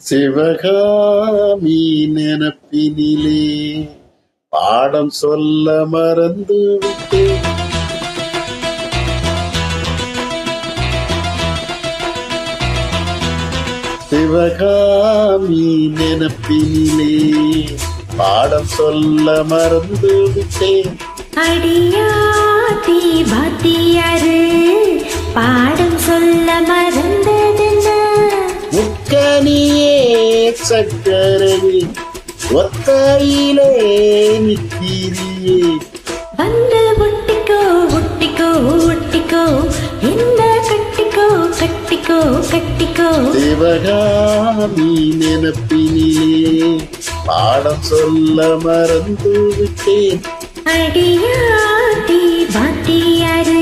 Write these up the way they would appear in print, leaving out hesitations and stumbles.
சிவகாமி நினப்பினிலே பாடம் சொல்ல மறந்து விட்டேன். சிவகாமி நினப்பினிலே பாடம் சொல்ல மறந்து விட்டேன். அடியாத்தி பாத்தியாரு பாடம் சொல்ல மறந்ததென்ன? முக்கனியே சக்கரையில் ஒத்தையிலே நிற்கிறியே. வந்து ஒட்டிக்கோ ஒட்டிக்கோ ஒட்டிக்கோ என்ன கட்டிக்கோ கட்டிக்கோ கட்டிக்கோ. சிவகாமி நினப்பினிலே பாடம் சொல்ல மறந்து விட்டேன். அடியாத்தி பாத்தியாரு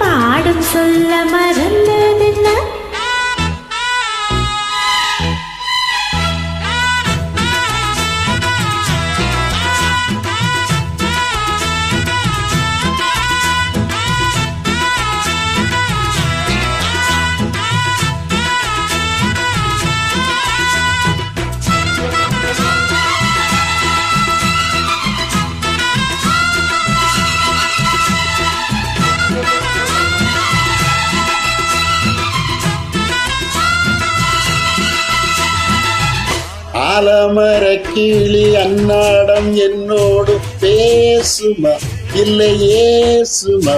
பாடம் சொல்ல மறந்ததென்ன? ஆலமர கிளி அன்னாடம் என்னோடு பேசுமா இல்லை ஏசுமா?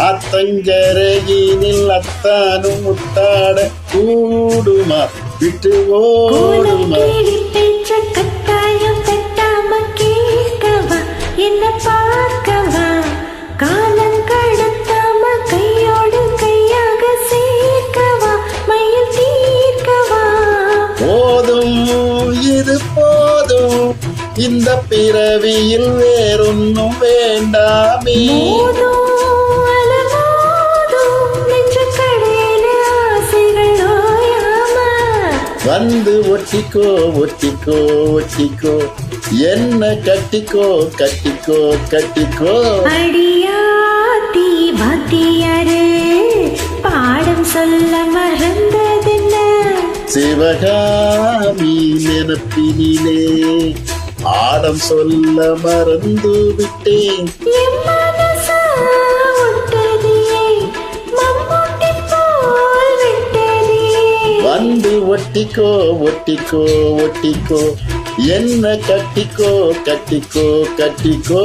ஆத்தங்கரையினில் அத்தானும் முத்தாட கூடுமா விட்டு ஓடுமா? கட்டாயம் கட்டாம கேட்கவா என்ன பார்க்கவா? காலம் கடத்தாம கையோடு கையாக சேர்க்கவா மயில் தீர்க்கவா? போதும் இது போதும் இந்த பிறவியில் வேறொன்னும் வேண்டாமே. வந்து ஒட்டிக்கோ ஒட்டிக்கோ ஒட்டிக்கோ என்ன கட்டிக்கோ கட்டிக்கோ கட்டிக்கோ. அடியாத்தி பாத்தியாரு பாடம் சொல்ல மறந்ததென்ன? சிவகாமி நினப்பினிலே பாடம் சொல்ல மறந்து விட்டேன். வந்து ஒட்டிக்கோ ஒட்டிக்கோ ஒட்டிக்கோ என்ன கட்டிக்கோ கட்டிக்கோ கட்டிக்கோ.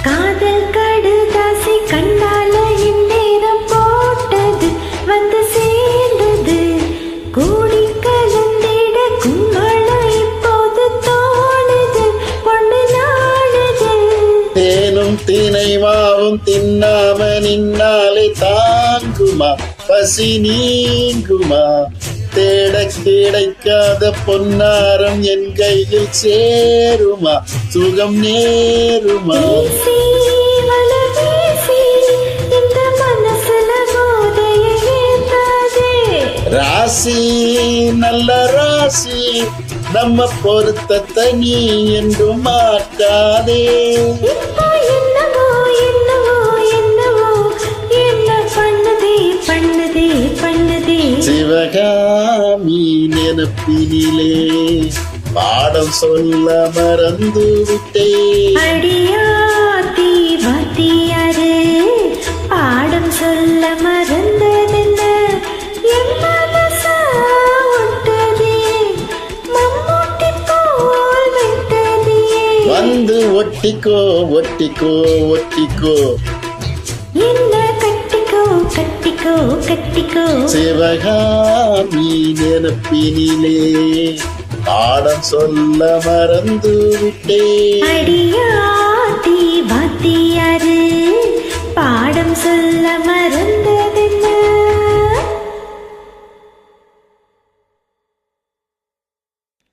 காதல் கடுதாசி கண்ணால இந்நேரம் போட்டது வந்து சேர்ந்தது கூடி கலந்திட கும்பலம் இப்போது தோணுது பொண்ணு நாடுது. தேனும் தினைமாவும் தின்னாம நின்னாலே தாங்குமா பசி நீங்குமா? தேட கிடைக்காத பொன்னாரம் என் கையில் சேருமா சுகம் நேருமா? ராசி நல்ல ராசி நம்ம பொருத்தத்தை நீ என்று மாற்றாதே. என்னவோ என்னவோ என்னவோ என்ன பண்ணுதே பண்ணுதே பண்ணுதே. சிவகாமி நினப்பினிலே பாடம் சொல்ல மறந்து விட்டேன். அடியாத்தி பாத்தியாரு பாடம் சொல்ல மறந்ததென்ன? என் மனசா ஒட்டதே மம்முட்டி போல் விட்டதே. வந்து ஒட்டிக்கோ ஒட்டிக்கோ ஒட்டிக்கோ என்ன கட்டிக்கோ கட்டிக்கோ கட்டிக்கோ. சிவகாமி நினப்பினிலே பாடம் சொல்ல மறந்து விட்டேன். அடியா